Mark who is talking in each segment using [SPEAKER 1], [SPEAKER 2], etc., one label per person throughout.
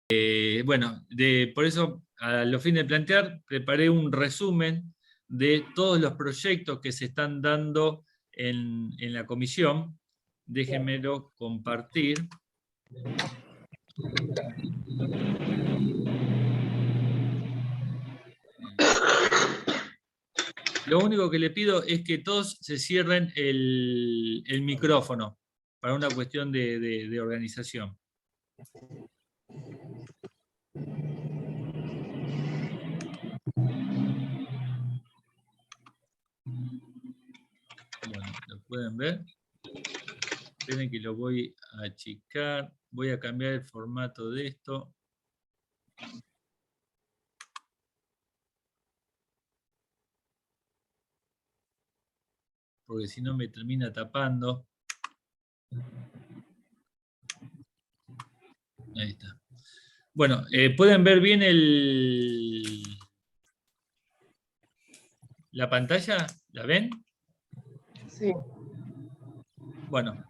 [SPEAKER 1] Bueno, por eso, a los fines de plantear, preparé un resumen de todos los proyectos que se están dando en la comisión. Déjenmelo compartir. Lo único que le pido es que todos se cierren el micrófono para una cuestión de organización. Bueno, ¿lo pueden ver? Esperen que lo voy a achicar. Voy a cambiar el formato de esto. Porque si no me termina tapando. Ahí está. Bueno, ¿pueden ver bien la pantalla? ¿La ven?
[SPEAKER 2] Sí.
[SPEAKER 1] Bueno,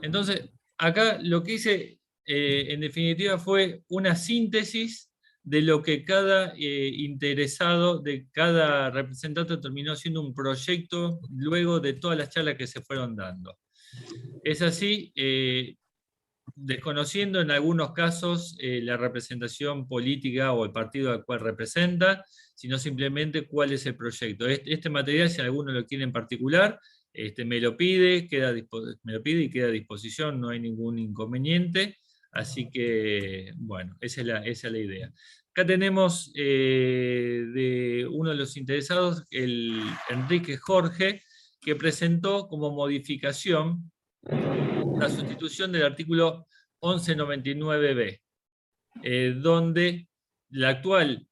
[SPEAKER 1] entonces, acá lo que hice, en definitiva, fue una síntesis de lo que cada interesado, de cada representante terminó siendo un proyecto luego de todas las charlas que se fueron dando. Es así, desconociendo en algunos casos la representación política o el partido al cual representa, sino simplemente cuál es el proyecto. Este material, si alguno lo quiere en particular, me lo pide y queda a disposición, no hay ningún inconveniente. Así que, bueno, esa es la idea. Acá tenemos de uno de los interesados, el Enrique Jorge, que presentó como modificación la sustitución del artículo 1199b, donde el actual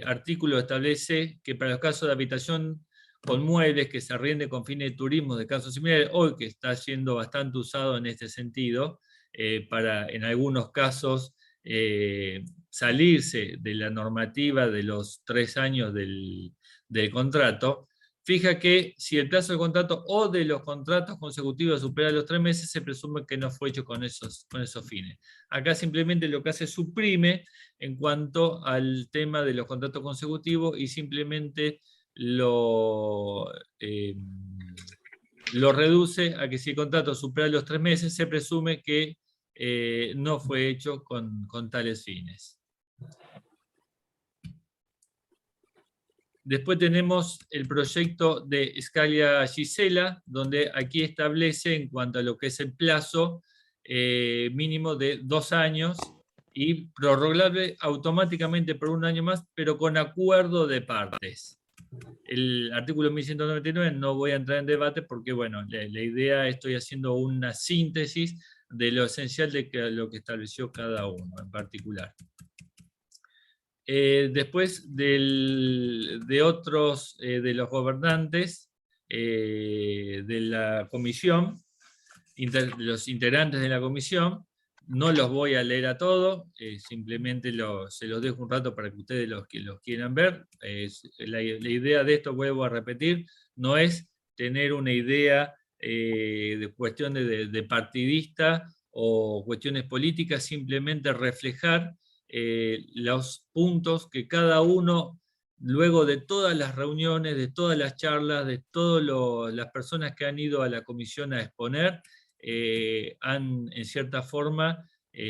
[SPEAKER 1] artículo establece que para los casos de habitación con muebles que se arriende con fines de turismo de casos similares, hoy que está siendo bastante usado en este sentido, para en algunos casos salirse de la normativa de los 3 años del contrato, fija que si el plazo del contrato o de los contratos consecutivos supera los 3 meses, se presume que no fue hecho con esos fines. Acá simplemente lo que hace es suprime en cuanto al tema de los contratos consecutivos y simplemente lo reduce a que si el contrato supera los 3 meses, se presume que no fue hecho con tales fines. Después tenemos el proyecto de Scalia Gisela, donde aquí establece en cuanto a lo que es el plazo mínimo de 2 años y prorrogable automáticamente por 1 año más, pero con acuerdo de partes. El artículo 1199 no voy a entrar en debate porque, bueno, la idea, estoy haciendo una síntesis de lo esencial de lo que estableció cada uno en particular. Después de otros de los gobernantes de la comisión, los integrantes de la comisión, no los voy a leer a todos, simplemente se los dejo un rato para que ustedes los quieran ver. La idea de esto, vuelvo a repetir, no es tener una idea de cuestiones de partidista o cuestiones políticas, simplemente reflejar los puntos que cada uno, luego de todas las reuniones, de todas las charlas, de todas las personas que han ido a la comisión a exponer, han en cierta forma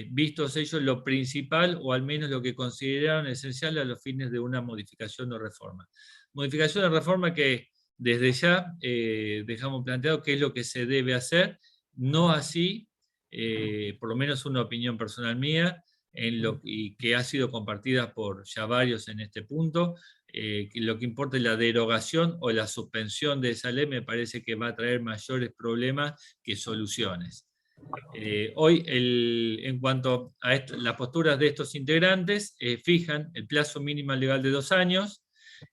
[SPEAKER 1] visto ellos lo principal o al menos lo que consideraron esencial a los fines de una modificación o reforma. Modificación o reforma que desde ya dejamos planteado qué es lo que se debe hacer, no así, por lo menos una opinión personal mía, y que ha sido compartida por ya varios en este punto, que lo que importa es la derogación o la suspensión de esa ley. Me parece que va a traer mayores problemas que soluciones. Hoy, en cuanto a las posturas de estos integrantes, fijan el plazo mínimo legal de 2 años,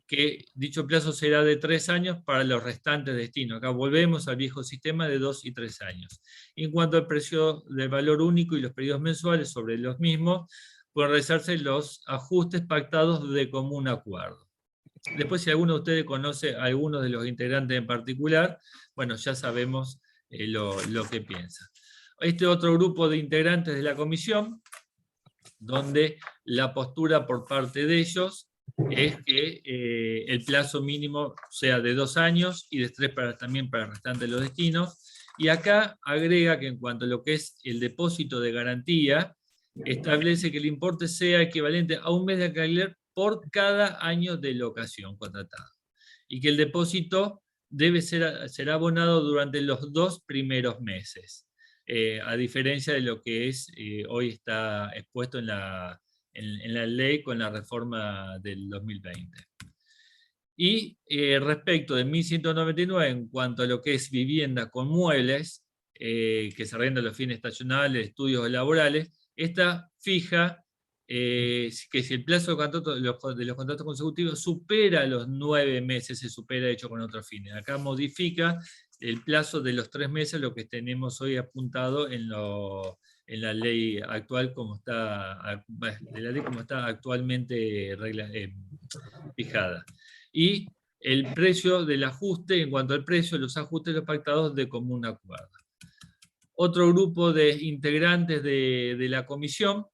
[SPEAKER 1] que dicho plazo será de 3 años para los restantes destinos. Acá volvemos al viejo sistema de 2 y 3 años. En cuanto al precio del valor único y los periodos mensuales sobre los mismos, pueden realizarse los ajustes pactados de común acuerdo. Después, si alguno de ustedes conoce a algunos de los integrantes en particular, bueno, ya sabemos lo que piensa. Este otro grupo de integrantes de la comisión donde la postura por parte de ellos es que el plazo mínimo sea de 2 años y de 3 también para el restante de los destinos. Y acá agrega que en cuanto a lo que es el depósito de garantía, establece que el importe sea equivalente a un mes de alquiler por cada año de locación contratada. Y que el depósito será abonado durante los 2 primeros meses, a diferencia de lo que hoy está expuesto en la ley con la reforma del 2020. Y respecto de 1199, en cuanto a lo que es vivienda con muebles, que se arrenda los fines estacionales, estudios o laborales, esta fija que si el plazo de los contratos consecutivos supera los 9 meses, se supera hecho con otros fines. Acá modifica el plazo de los 3 meses, lo que tenemos hoy apuntado en la ley actual, como está actualmente fijada. Y el precio del ajuste, en cuanto al precio, los ajustes los pactados de común acuerdo. Otro grupo de integrantes de la comisión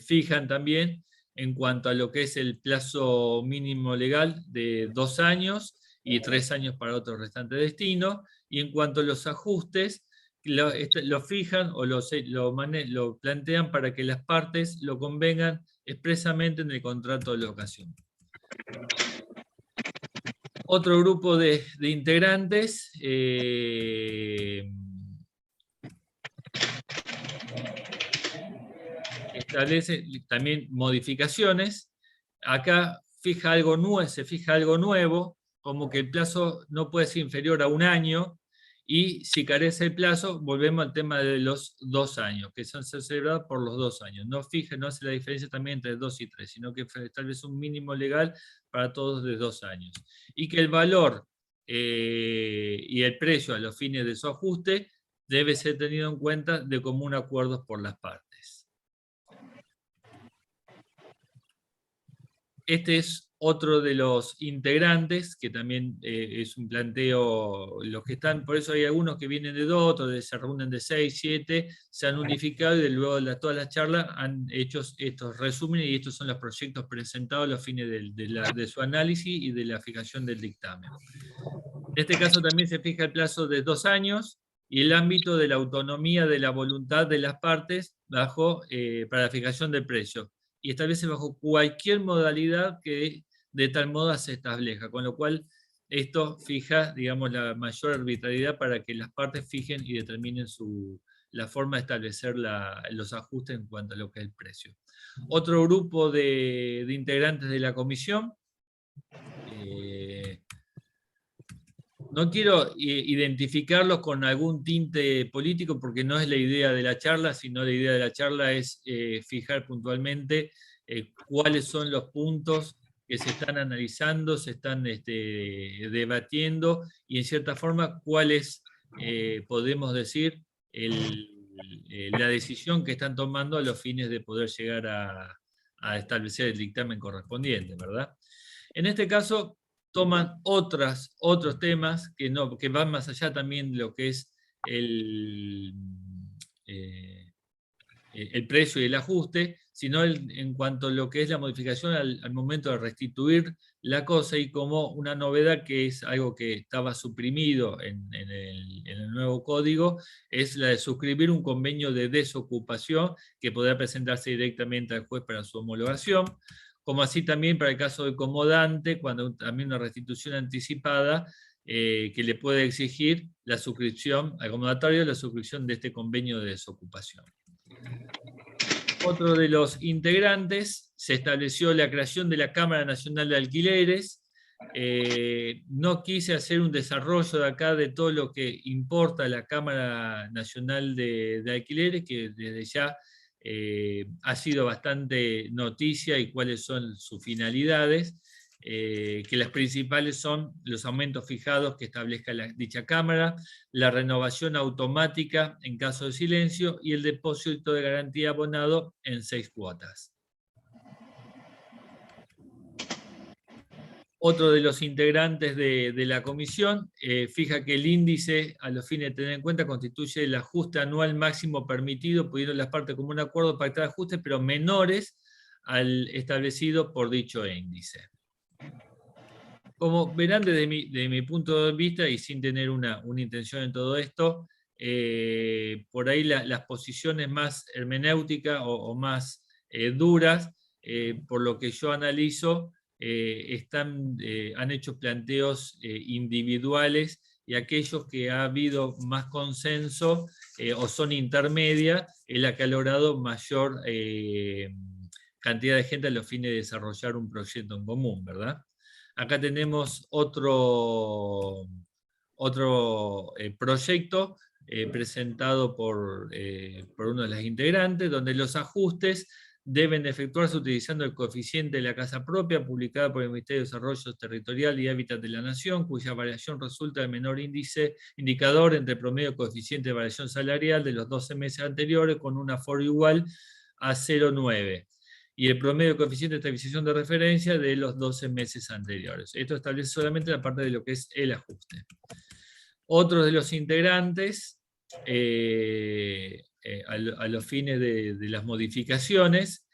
[SPEAKER 1] fijan también en cuanto a lo que es el plazo mínimo legal de 2 años y 3 años para otro restante destino, y en cuanto a los ajustes, lo fijan o lo plantean para que las partes lo convengan expresamente en el contrato de locación. Otro grupo de integrantes establece también modificaciones. Acá se fija algo nuevo, como que el plazo no puede ser inferior a 1 año, y si carece el plazo, volvemos al tema de los 2 años, que son celebrados por los 2 años. No hace la diferencia también entre 2 y 3, sino que establece un mínimo legal para todos de 2 años. Y que el valor y el precio a los fines de su ajuste debe ser tenido en cuenta de común acuerdo por las partes. Este es otro de los integrantes, que también es un planteo, los que están, por eso hay algunos que vienen de 2, otros se reúnen de 6, 7, se han unificado y luego de todas las charlas han hecho estos resúmenes, y estos son los proyectos presentados a los fines de su análisis y de la fijación del dictamen. En este caso también se fija el plazo de 2 años y el ámbito de la autonomía de la voluntad de las partes para la fijación del precio, y establece bajo cualquier modalidad que de tal modo se establezca, con lo cual esto fija, digamos, la mayor arbitrariedad para que las partes fijen y determinen la forma de establecer los ajustes en cuanto a lo que es el precio. Otro grupo de integrantes de la comisión, no quiero identificarlos con algún tinte político, porque no es la idea de la charla, sino la idea de la charla es fijar puntualmente cuáles son los puntos que se están analizando, se están debatiendo, y en cierta forma cuáles podemos decir la decisión que están tomando a los fines de poder llegar a establecer el dictamen correspondiente, ¿verdad? En este caso, toman otros temas que van más allá también de lo que es el precio y el ajuste, sino en cuanto a lo que es la modificación al momento de restituir la cosa, y como una novedad que es algo que estaba suprimido en el nuevo código, es la de suscribir un convenio de desocupación que podrá presentarse directamente al juez para su homologación, como así también para el caso de comodante, cuando también una restitución anticipada, que le puede exigir la suscripción al comodatario, la suscripción de este convenio de desocupación. Otro de los integrantes, se estableció la creación de la Cámara Nacional de Alquileres. No quise hacer un desarrollo de acá de todo lo que importa la Cámara Nacional de Alquileres, que desde ya ha sido bastante noticia, y cuáles son sus finalidades, que las principales son los aumentos fijados que establezca dicha Cámara, la renovación automática en caso de silencio y el depósito de garantía abonado en 6 cuotas. Otro de los integrantes de la comisión fija que el índice, a los fines de tener en cuenta, constituye el ajuste anual máximo permitido, pudiendo las partes como un acuerdo pactar ajustes, pero menores al establecido por dicho índice. Como verán desde mi punto de vista, y sin tener una intención en todo esto, por ahí las posiciones más hermenéuticas o más duras, por lo que yo analizo, han hecho planteos individuales, y aquellos que ha habido más consenso o son intermedias, es la que ha logrado mayor cantidad de gente a los fines de desarrollar un proyecto en común, ¿verdad? Acá tenemos otro proyecto presentado por uno de los integrantes, donde los ajustes deben efectuarse utilizando el coeficiente de la casa propia, publicada por el Ministerio de Desarrollo Territorial y Hábitat de la Nación, cuya variación resulta del menor indicador entre promedio coeficiente de variación salarial de los 12 meses anteriores, con un aforo igual a 0,9. Y el promedio de coeficiente de estabilización de referencia de los 12 meses anteriores. Esto establece solamente la parte de lo que es el ajuste. Otros de los integrantes, a los fines de las modificaciones,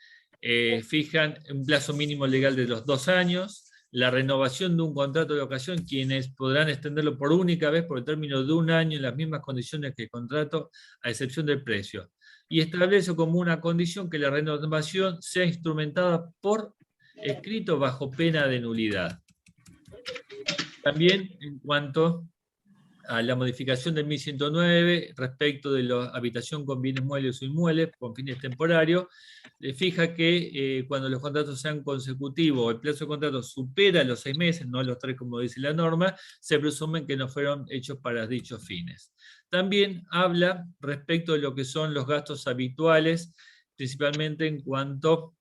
[SPEAKER 1] fijan un plazo mínimo legal de los 2 años, la renovación de un contrato de locación, quienes podrán extenderlo por única vez por el término de 1 año en las mismas condiciones que el contrato, a excepción del precio. Y establece como una condición que la renovación sea instrumentada por escrito bajo pena de nulidad. También en cuanto a la modificación del 1109 respecto de la habitación con bienes muebles o inmuebles con fines temporarios, fija que cuando los contratos sean consecutivos, el plazo de contrato supera los 6 meses, no los 3 como dice la norma, se presumen que no fueron hechos para dichos fines. También habla respecto de lo que son los gastos habituales, principalmente en cuanto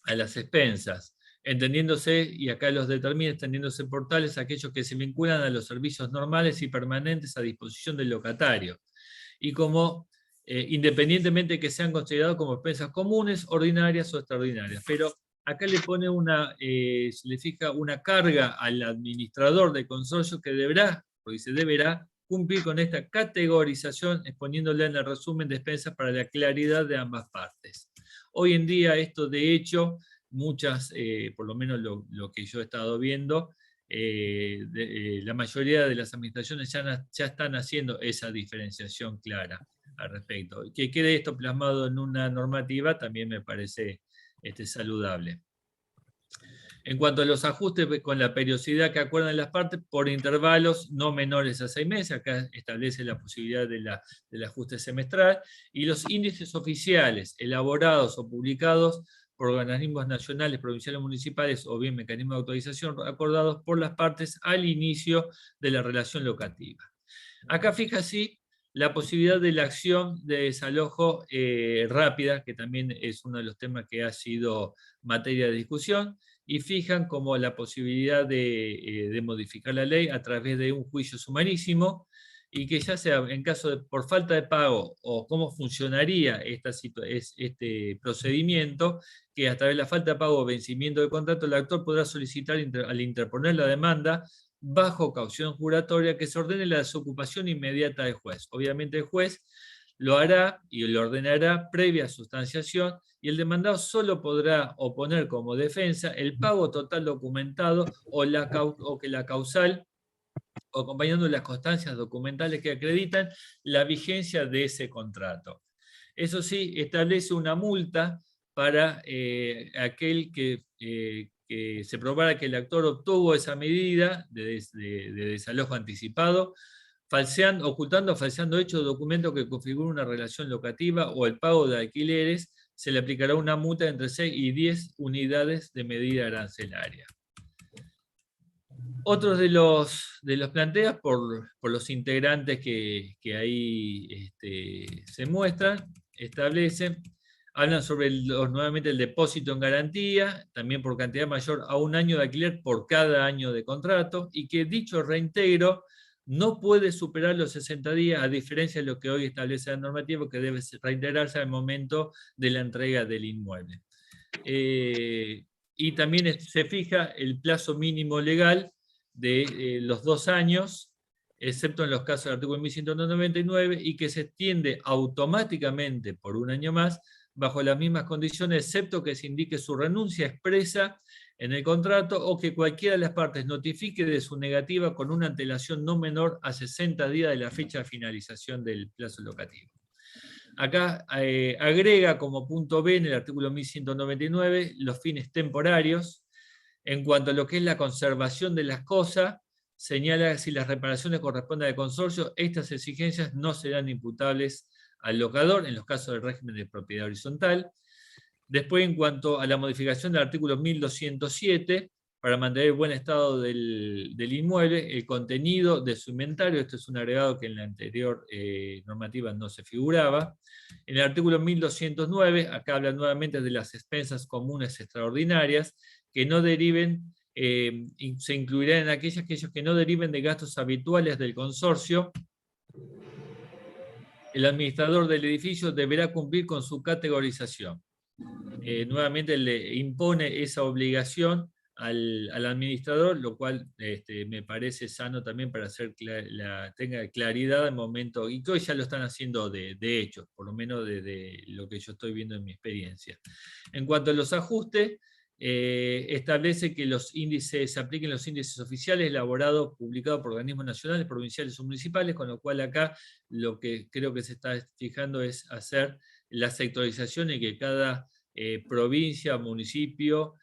[SPEAKER 1] a las expensas, entendiéndose, y acá los determina, extendiéndose por tales aquellos que se vinculan a los servicios normales y permanentes a disposición del locatario, y como independientemente de que sean considerados como expensas comunes, ordinarias o extraordinarias. Pero acá le pone se le fija una carga al administrador del consorcio que deberá, porque se deberá, cumplir con esta categorización, exponiéndole en el resumen de expensas para la claridad de ambas partes. Hoy en día esto, de hecho, muchas, por lo menos lo que yo he estado viendo, la mayoría de las administraciones ya están haciendo esa diferenciación clara al respecto. Que quede esto plasmado en una normativa también me parece saludable. En cuanto a los ajustes con la periodicidad que acuerdan las partes, por intervalos no menores a 6 meses, acá establece la posibilidad del ajuste semestral, y los índices oficiales elaborados o publicados por organismos nacionales, provinciales, municipales o bien mecanismos de autorización acordados por las partes al inicio de la relación locativa. Acá fija así la posibilidad de la acción de desalojo rápida, que también es uno de los temas que ha sido materia de discusión, y fijan como la posibilidad de modificar la ley a través de un juicio sumarísimo, y que ya sea en caso de por falta de pago o cómo funcionaría este procedimiento, que a través de la falta de pago o vencimiento del contrato, el actor podrá solicitar al interponer la demanda bajo caución juratoria que se ordene la desocupación inmediata del juez. Obviamente el juez lo hará y lo ordenará previa sustanciación, y el demandado solo podrá oponer como defensa el pago total documentado o que la causal, o acompañando las constancias documentales que acreditan la vigencia de ese contrato. Eso sí, establece una multa para aquel que se probara que el actor obtuvo esa medida de desalojo anticipado, ocultando o falseando hechos o documentos que configuren una relación locativa o el pago de alquileres, se le aplicará una multa de entre 6 y 10 unidades de medida arancelaria. Otros de los planteos por los integrantes que ahí se muestran, hablan sobre nuevamente el depósito en garantía, también por cantidad mayor a 1 año de alquiler por cada año de contrato, y que dicho reintegro no puede superar los 60 días, a diferencia de lo que hoy establece la normativa, que debe reintegrarse al momento de la entrega del inmueble. y también se fija el plazo mínimo legal de los 2 años, excepto en los casos del artículo 1199, y que se extiende automáticamente por 1 año más, bajo las mismas condiciones, excepto que se indique su renuncia expresa en el contrato o que cualquiera de las partes notifique de su negativa con una antelación no menor a 60 días de la fecha de finalización del plazo locativo. Acá agrega como punto B en el artículo 1199 los fines temporarios. En cuanto a lo que es la conservación de las cosas, señala que si las reparaciones corresponden al consorcio, estas exigencias no serán imputables al locador en los casos del régimen de propiedad horizontal. Después, en cuanto a la modificación del artículo 1207, para mantener el buen estado del inmueble, el contenido de su inventario, esto es un agregado que en la anterior normativa no se figuraba. En el artículo 1209, acá habla nuevamente de las expensas comunes extraordinarias, que no deriven, se incluirán en aquellos que no deriven de gastos habituales del consorcio. El administrador del edificio deberá cumplir con su categorización. Nuevamente le impone esa obligación al administrador, lo cual me parece sano también para hacer tenga claridad al momento, y que hoy ya lo están haciendo de hecho, por lo menos de lo que yo estoy viendo en mi experiencia. En cuanto a los ajustes, establece que se apliquen los índices oficiales elaborados, publicados por organismos nacionales, provinciales o municipales, con lo cual acá lo que creo que se está fijando es hacer la sectorización y que cada provincia o municipio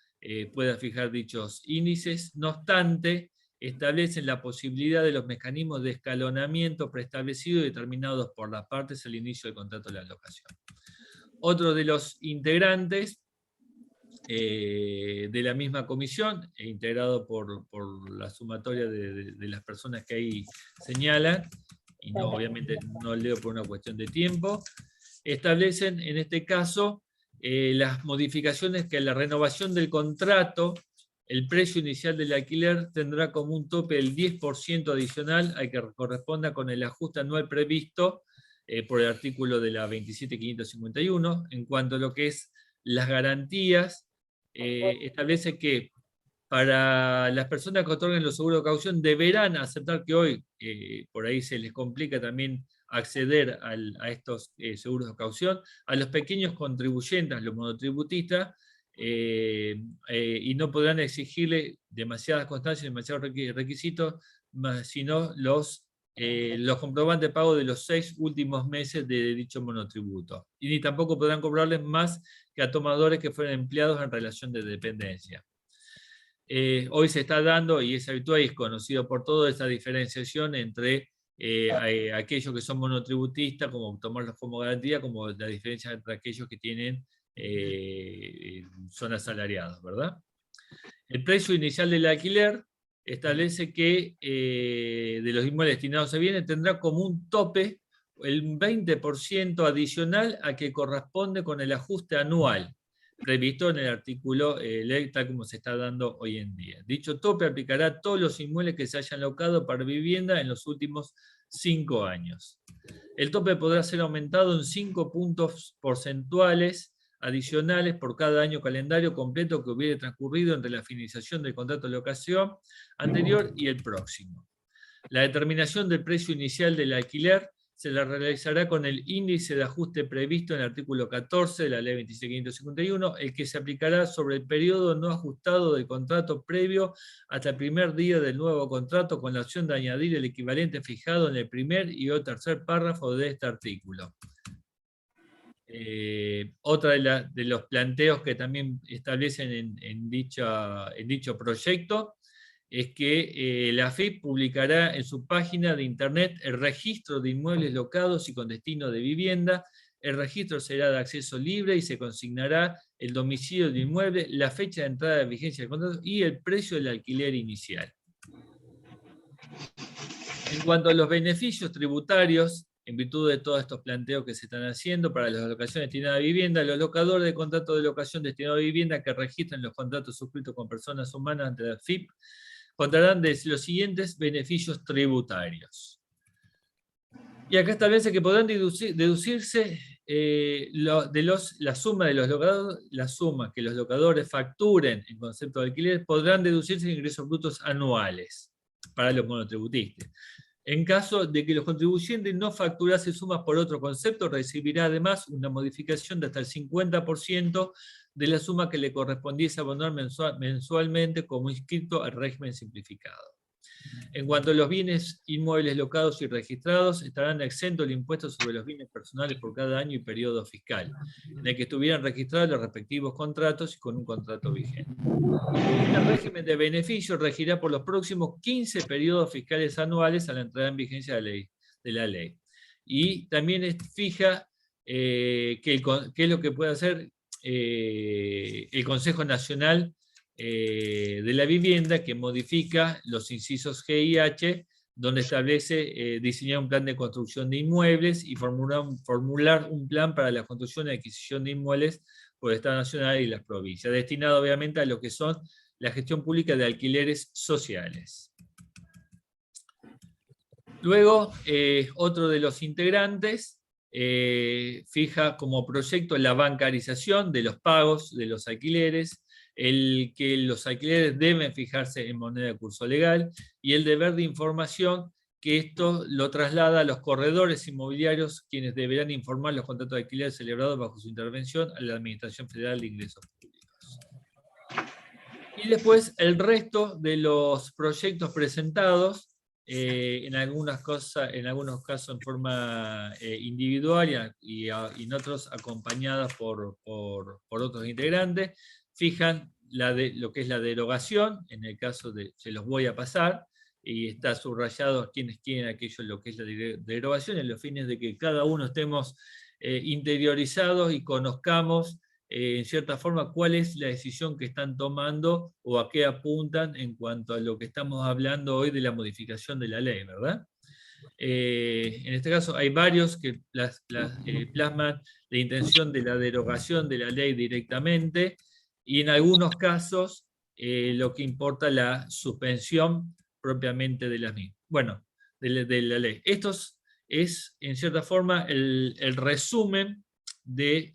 [SPEAKER 1] pueda fijar dichos índices. No obstante, establecen la posibilidad de los mecanismos de escalonamiento preestablecidos y determinados por las partes al inicio del contrato de la locación. Otro de los integrantes de la misma comisión, integrado por la sumatoria de las personas que ahí señalan, y no, obviamente no leo por una cuestión de tiempo, establecen en este caso las modificaciones que a la renovación del contrato, el precio inicial del alquiler tendrá como un tope del 10% adicional al que corresponda con el ajuste anual previsto por el artículo de la 27.551. En cuanto a lo que es las garantías, establece que para las personas que otorguen los seguros de caución deberán aceptar que hoy, por ahí se les complica también acceder a estos seguros de caución, a los pequeños contribuyentes, los monotributistas, y no podrán exigirle demasiadas constancias, demasiados requisitos, sino los comprobantes de pago de los 6 últimos meses de dicho monotributo. Y ni tampoco podrán cobrarles más que a tomadores que fueron empleados en relación de dependencia. Hoy se está dando, y es habitual y es conocido por todos, esta diferenciación entre aquellos que son monotributistas, como tomarlos como garantía, como la diferencia entre aquellos que son asalariados, ¿verdad? El precio inicial del alquiler establece que de los inmuebles destinados a bienes tendrá como un tope el 20% adicional a que corresponde con el ajuste anual previsto en el artículo ley tal como se está dando hoy en día. Dicho tope aplicará a todos los inmuebles que se hayan locado para vivienda en los últimos 5 años. El tope podrá ser aumentado en 5 puntos porcentuales adicionales por cada año calendario completo que hubiere transcurrido entre la finalización del contrato de locación anterior y el próximo. La determinación del precio inicial del alquiler se la realizará con el índice de ajuste previsto en el artículo 14 de la ley 26.551, el que se aplicará sobre el periodo no ajustado del contrato previo hasta el primer día del nuevo contrato, con la opción de añadir el equivalente fijado en el primer y o tercer párrafo de este artículo. Otra de los planteos que también establecen en dicho proyecto es que la AFIP publicará en su página de internet el registro de inmuebles locados y con destino de vivienda. El registro será de acceso libre y se consignará el domicilio del inmueble, la fecha de entrada de vigencia del contrato y el precio del alquiler inicial. En cuanto a los beneficios tributarios, en virtud de todos estos planteos que se están haciendo para las locaciones destinadas a vivienda, los locadores de contratos de locación destinados a vivienda que registren los contratos suscritos con personas humanas ante la AFIP contarán de los siguientes beneficios tributarios. Y acá establece que podrán deducirse la suma de los locadores, la suma que los locadores facturen en concepto de alquiler podrán deducirse de ingresos brutos anuales para los monotributistas. En caso de que los contribuyentes no facturasen sumas por otro concepto, recibirá además una modificación de hasta el 50% de la suma que le correspondiese abonar mensualmente como inscrito al régimen simplificado. En cuanto a los bienes inmuebles locados y registrados, estarán exentos del impuesto sobre los bienes personales por cada año y periodo fiscal, en el que estuvieran registrados los respectivos contratos y con un contrato vigente. El régimen de beneficio regirá por los próximos 15 periodos fiscales anuales a la entrada en vigencia de la ley. Y también fija qué es lo que puede hacer el Consejo Nacional de la Vivienda, que modifica los incisos G y H, donde establece diseñar un plan de construcción de inmuebles y formular un plan para la construcción y adquisición de inmuebles por el Estado Nacional y las provincias, destinado obviamente a lo que son la gestión pública de alquileres sociales. Luego, otro de los integrantes fija como proyecto la bancarización de los pagos de los alquileres, el que los alquileres deben fijarse en moneda de curso legal y el deber de información que esto lo traslada a los corredores inmobiliarios, quienes deberán informar los contratos de alquiler celebrados bajo su intervención a la Administración Federal de Ingresos Públicos. Y después el resto de los proyectos presentados, en algunos casos en forma individual y en otros acompañadas por otros integrantes, fijan lo que es la derogación, en el caso de, se los voy a pasar, y está subrayado quienes quieren aquello, lo que es la derogación, en los fines de que cada uno estemos interiorizados y conozcamos en cierta forma cuál es la decisión que están tomando o a qué apuntan en cuanto a lo que estamos hablando hoy de la modificación de la ley, ¿verdad? En este caso hay varios que plasman la intención de la derogación de la ley directamente, y en algunos casos lo que importa la suspensión propiamente de las mismas. Bueno, de la ley. Esto es, en cierta forma, el resumen de...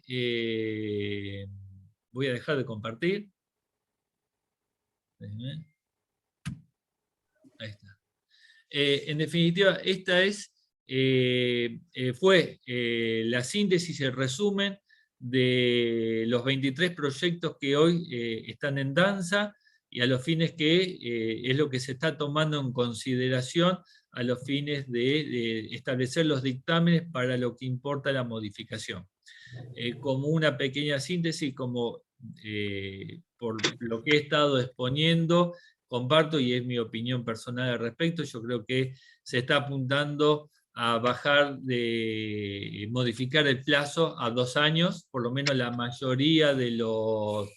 [SPEAKER 1] voy a dejar de compartir. Ahí está. En definitiva, esta fue la síntesis, el resumen de los 23 proyectos que hoy están en danza y a los fines que es lo que se está tomando en consideración a los fines de establecer los dictámenes para lo que importa la modificación. Como una pequeña síntesis, como por lo que he estado exponiendo, comparto y es mi opinión personal al respecto, yo creo que se está apuntando a modificar el plazo a 2 años, por lo menos la mayoría de los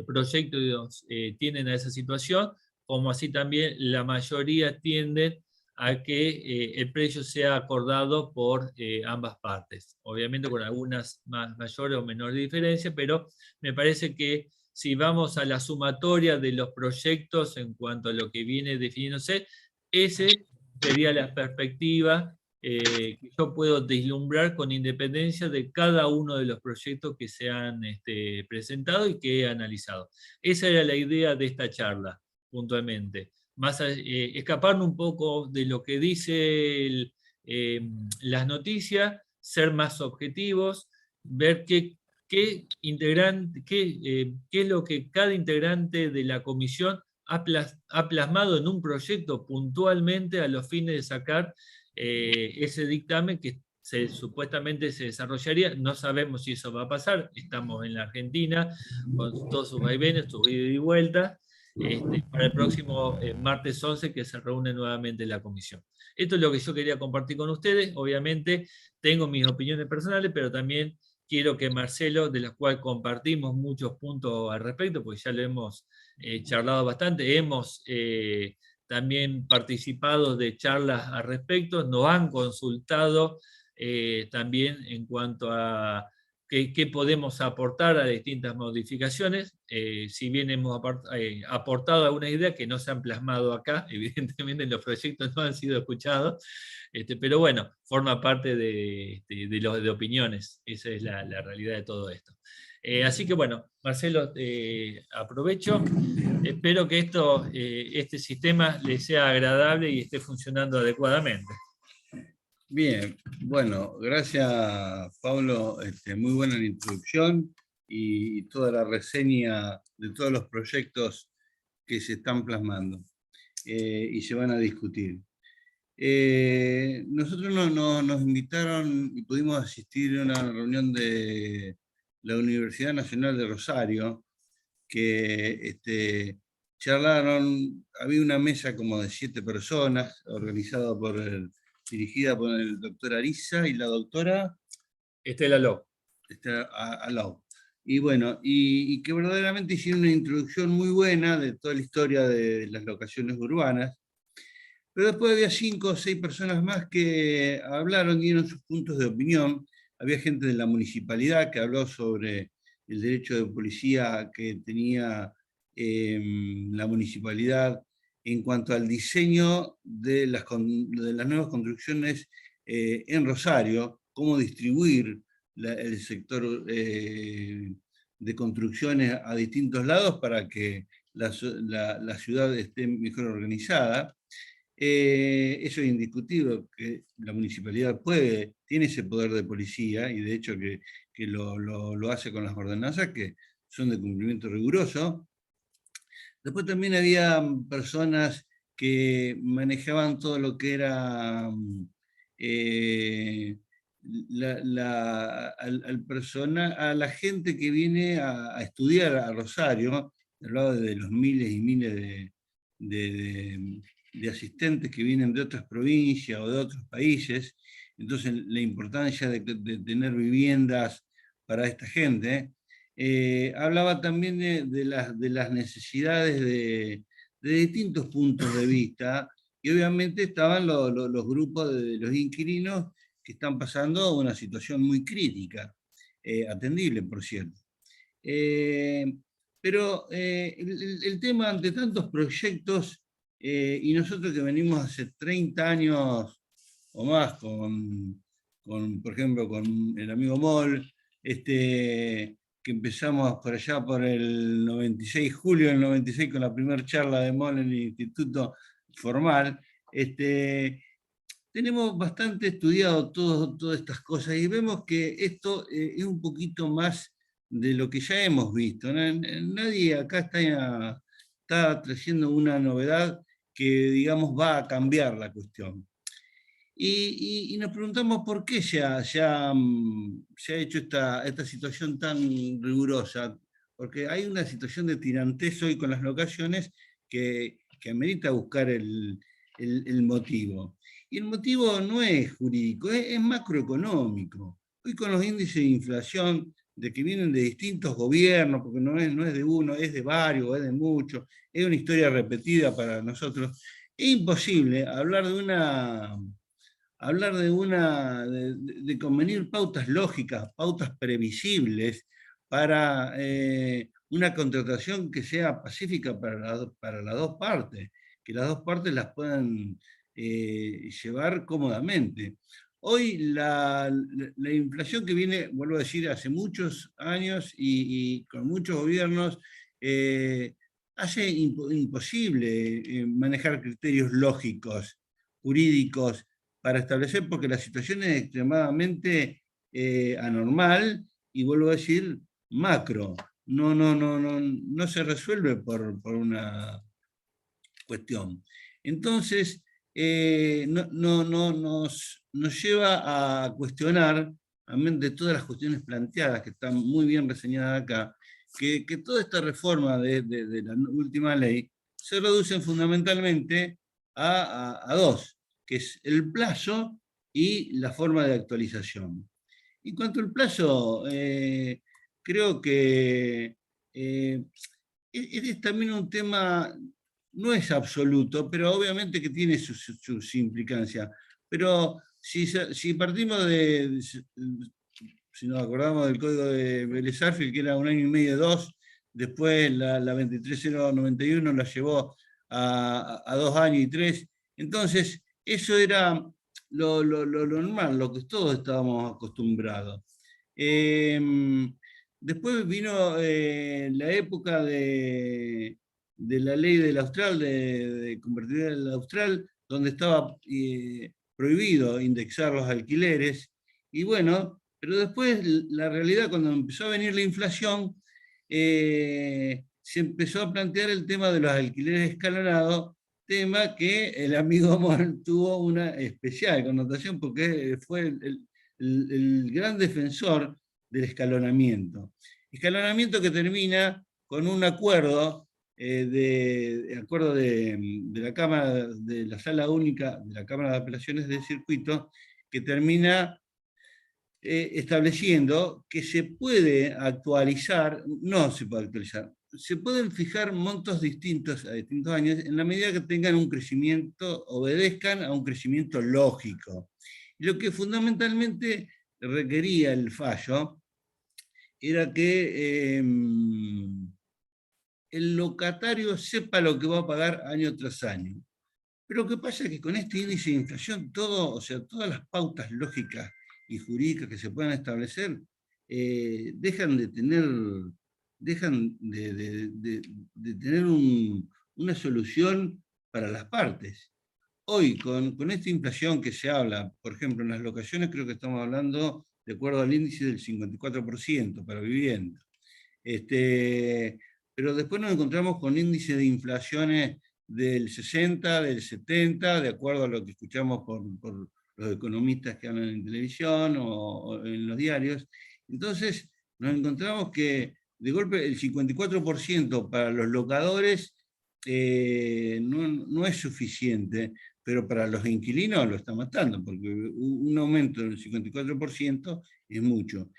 [SPEAKER 1] proyectos tienden a esa situación, como así también la mayoría tienden a que el precio sea acordado por ambas partes. Obviamente con algunas mayores o menores diferencias, pero me parece que si vamos a la sumatoria de los proyectos en cuanto a lo que viene definiéndose, ese sería la perspectiva que yo puedo deslumbrar con independencia de cada uno de los proyectos que se han presentado y que he analizado. Esa era la idea de esta charla, puntualmente. Escaparnos un poco de lo que dice las noticias, ser más objetivos, ver qué es lo que cada integrante de la comisión ha plasmado en un proyecto puntualmente a los fines de sacar ese dictamen que supuestamente se desarrollaría. No sabemos si eso va a pasar, estamos en la Argentina con todos sus vaivenes, sus idas y vueltas, para el próximo martes 11 que se reúne nuevamente la comisión. Esto es lo que yo quería compartir con ustedes. Obviamente tengo mis opiniones personales, pero también quiero que Marcelo, de la cual compartimos muchos puntos al respecto, porque ya lo hemos charlado bastante, hemos también participado de charlas al respecto, nos han consultado también en cuanto a qué podemos aportar a distintas modificaciones. Si bien hemos aportado algunas ideas que no se han plasmado acá, evidentemente los proyectos no han sido escuchados, pero bueno, forma parte de opiniones, esa es la realidad de todo esto. Así que bueno, Marcelo, aprovecho, espero que este sistema le sea agradable y esté funcionando adecuadamente.
[SPEAKER 2] Bien, bueno, gracias Pablo, muy buena la introducción y toda la reseña de todos los proyectos que se están plasmando y se van a discutir. Nosotros nos invitaron y pudimos asistir a una reunión de la Universidad Nacional de Rosario, que charlaron, había una mesa como de 7 personas, organizada dirigida por el doctor Ariza y la doctora
[SPEAKER 1] Estela Ló.
[SPEAKER 2] Alau. Y bueno, y que verdaderamente hicieron una introducción muy buena de toda la historia de las locaciones urbanas. Pero después había 5 o 6 personas más que hablaron, dieron sus puntos de opinión. Había gente de la municipalidad que habló sobre el derecho de policía que tenía la municipalidad en cuanto al diseño de las nuevas construcciones en Rosario, cómo distribuir el sector de construcciones a distintos lados para que la ciudad esté mejor organizada. Eso es indiscutible, que la municipalidad tiene ese poder de policía, y de hecho que lo hace con las ordenanzas que son de cumplimiento riguroso. Después también había personas que manejaban todo lo que era a la gente que viene a estudiar a Rosario, hablaba de los miles y miles de asistentes que vienen de otras provincias o de otros países. Entonces la importancia de tener viviendas para esta gente. Hablaba también de las necesidades de distintos puntos de vista, y obviamente estaban los grupos de los inquilinos que están pasando una situación muy crítica, atendible, por cierto. Pero el tema ante tantos proyectos, y nosotros que venimos hace 30 años o más por ejemplo, con el amigo Moll, que empezamos por allá por el 96, julio del 96, con la primera charla de Moll en el instituto formal, tenemos bastante estudiado todas estas cosas y vemos que esto es un poquito más de lo que ya hemos visto. Nadie acá está trayendo una novedad que, digamos, va a cambiar la cuestión. Y nos preguntamos por qué se ha hecho esta situación tan rigurosa, porque hay una situación de tirantez hoy con las locaciones que amerita buscar el motivo. Y el motivo no es jurídico, es macroeconómico. Hoy con los índices de inflación de que vienen de distintos gobiernos, porque no es de uno, es de varios, es de muchos, es una historia repetida para nosotros, es imposible hablar de convenir pautas lógicas, pautas previsibles para una contratación que sea pacífica para las dos partes, que las dos partes las puedan llevar cómodamente. Hoy la inflación que viene, vuelvo a decir, hace muchos años y con muchos gobiernos, hace imposible manejar criterios lógicos, jurídicos, para establecer, porque la situación es extremadamente anormal, y vuelvo a decir, macro. No se resuelve por una cuestión. Entonces, nos lleva a cuestionar, amén de todas las cuestiones planteadas, que están muy bien reseñadas acá, que toda esta reforma de la última ley se reducen fundamentalmente a dos, que es el plazo y la forma de actualización. En cuanto al plazo, creo que es también un tema, no es absoluto, pero obviamente que tiene sus implicancias. Pero si partimos si nos acordamos del código de Vélez Sarsfield, que era 1 año y medio, 2, después la 23091 la llevó a 2 años y 3. Entonces, eso era lo normal, lo que todos estábamos acostumbrados. Después vino la época de la ley del Austral, de convertir el Austral, donde estaba prohibido indexar los alquileres. Y bueno, pero después la realidad, cuando empezó a venir la inflación, se empezó a plantear el tema de los alquileres escalonados, tema que el amigo Mon tuvo una especial connotación porque fue el gran defensor del escalonamiento. Escalonamiento que termina con un acuerdo de la Cámara, de la Sala Única de la Cámara de Apelaciones del Circuito, que termina estableciendo que se puede actualizar, no se puede actualizar, se pueden fijar montos distintos a distintos años en la medida que tengan un crecimiento, obedezcan a un crecimiento lógico. Y lo que fundamentalmente requería el fallo era que el locatario sepa lo que va a pagar año tras año. Pero lo que pasa es que con este índice de inflación, todo, o sea, todas las pautas lógicas y jurídicas que se puedan establecer dejan de tener, tener una solución para las partes. Hoy, con esta inflación que se habla, por ejemplo, en las locaciones creo que estamos hablando de acuerdo al índice del 54% para vivienda. Pero después nos encontramos con índices de inflaciones del 60, del 70, de acuerdo a lo que escuchamos por los economistas que hablan en televisión o en los diarios. Entonces, nos encontramos que de golpe el 54% para los locadores no es suficiente, pero para los inquilinos lo está matando, porque un aumento del 54% es mucho.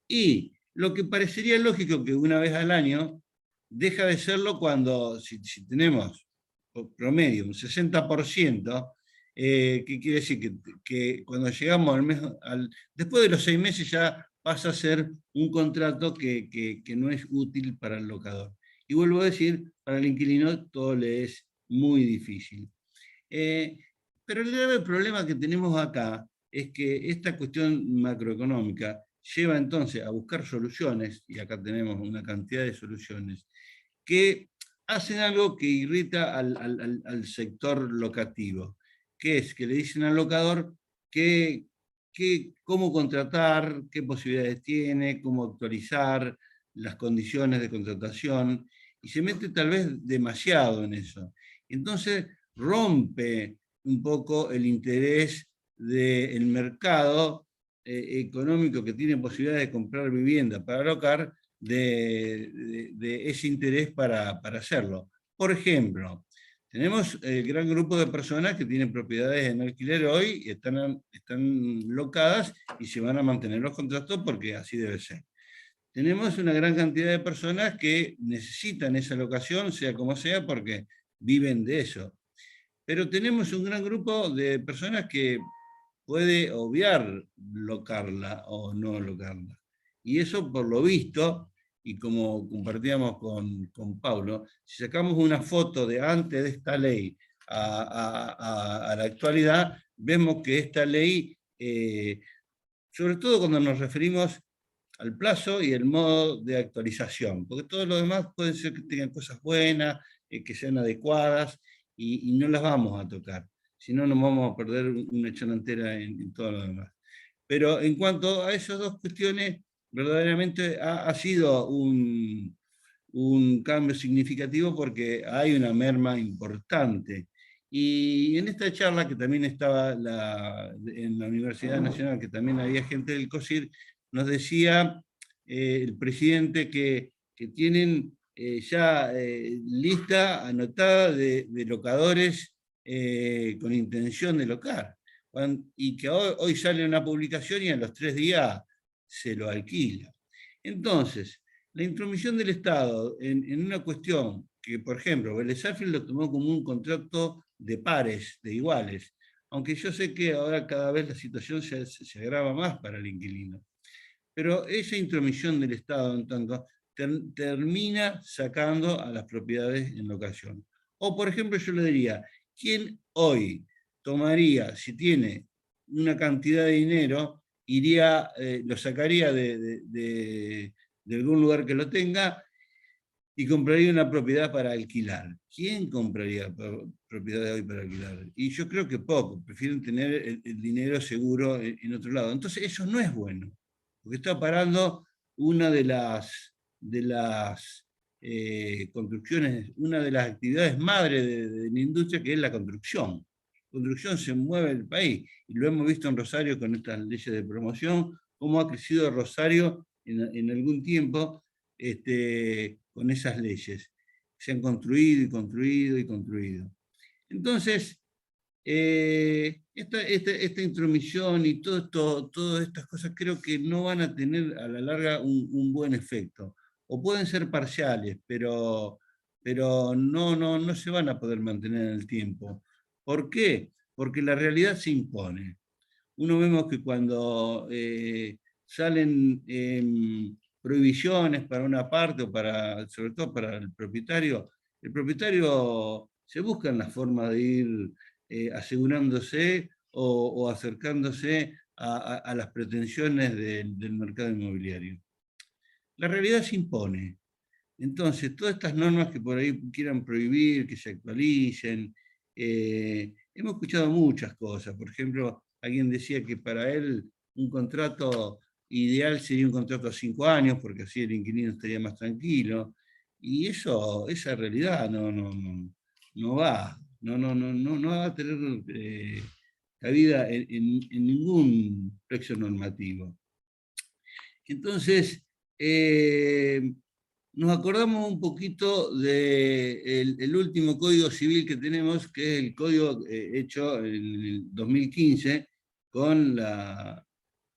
[SPEAKER 2] Y lo que parecería lógico que una vez al año deja de serlo cuando, si tenemos promedio un 60%, ¿qué quiere decir? Que cuando llegamos al mes, después de los 6 meses ya pasa a ser un contrato que no es útil para el locador. Y vuelvo a decir, para el inquilino todo le es muy difícil. Pero el grave problema que tenemos acá es que esta cuestión macroeconómica lleva entonces a buscar soluciones, y acá tenemos una cantidad de soluciones, que hacen algo que irrita al sector locativo, que es que le dicen al locador cómo contratar, qué posibilidades tiene, cómo actualizar las condiciones de contratación, y se mete tal vez demasiado en eso. Entonces rompe un poco el interés del mercado económico que tiene posibilidades de comprar vivienda para alocar, de ese interés para hacerlo. Por ejemplo, tenemos el gran grupo de personas que tienen propiedades en alquiler hoy y están locadas y se van a mantener los contratos porque así debe ser. Tenemos una gran cantidad de personas que necesitan esa locación, sea como sea, porque viven de eso. Pero tenemos un gran grupo de personas que puede obviar locarla o no locarla. Y eso, por lo visto, y como compartíamos con Paulo, si sacamos una foto de antes de esta ley a la actualidad, vemos que esta ley, sobre todo cuando nos referimos al plazo y el modo de actualización, porque todo lo demás puede ser que tengan cosas buenas, que sean adecuadas, y no las vamos a tocar, si no nos vamos a perder una charla entera en todo lo demás. Pero en cuanto a esas dos cuestiones, verdaderamente ha sido un cambio significativo porque hay una merma importante. Y en esta charla, que también estaba en la Universidad Nacional, que también había gente del COSIR, nos decía el presidente que tienen ya lista anotada de locadores con intención de locar. Y que hoy sale una publicación y a los 3 días se lo alquila. Entonces, la intromisión del Estado en una cuestión que, por ejemplo, Vélez Sarsfield lo tomó como un contrato de pares, de iguales, aunque yo sé que ahora cada vez la situación se agrava más para el inquilino. pero esa intromisión del Estado en tanto termina sacando a las propiedades en locación. O, por ejemplo, yo le diría, ¿quién hoy tomaría, si tiene una cantidad de dinero, iría, lo sacaría de algún lugar que lo tenga y compraría una propiedad para alquilar? ¿Quién compraría propiedades hoy para alquilar? Y yo creo que poco, prefieren tener el dinero seguro en otro lado. Entonces eso no es bueno, porque está parando una de las construcciones, una de las actividades madre de la industria, que es la construcción. Construcción se mueve el país, y lo hemos visto en Rosario con estas leyes de promoción, cómo ha crecido Rosario en algún tiempo con esas leyes. Se han construido y construido y construido. Entonces, esta intromisión y todas estas cosas creo que no van a tener a la larga un buen efecto. O pueden ser parciales, pero no se van a poder mantener en el tiempo. ¿Por qué? Porque la realidad se impone. Uno vemos que cuando salen prohibiciones para una parte, o sobre todo para el propietario se busca la forma de ir asegurándose o acercándose a las pretensiones del mercado inmobiliario. La realidad se impone. Entonces, todas estas normas que por ahí quieran prohibir, que se actualicen, hemos escuchado muchas cosas. Por ejemplo, alguien decía que para él un contrato ideal sería un contrato a 5 años, porque así el inquilino estaría más tranquilo. Y esa realidad no va, no va a tener cabida en ningún texto normativo. Entonces, nos acordamos un poquito del último código civil que tenemos, que es el código hecho en el 2015 con la,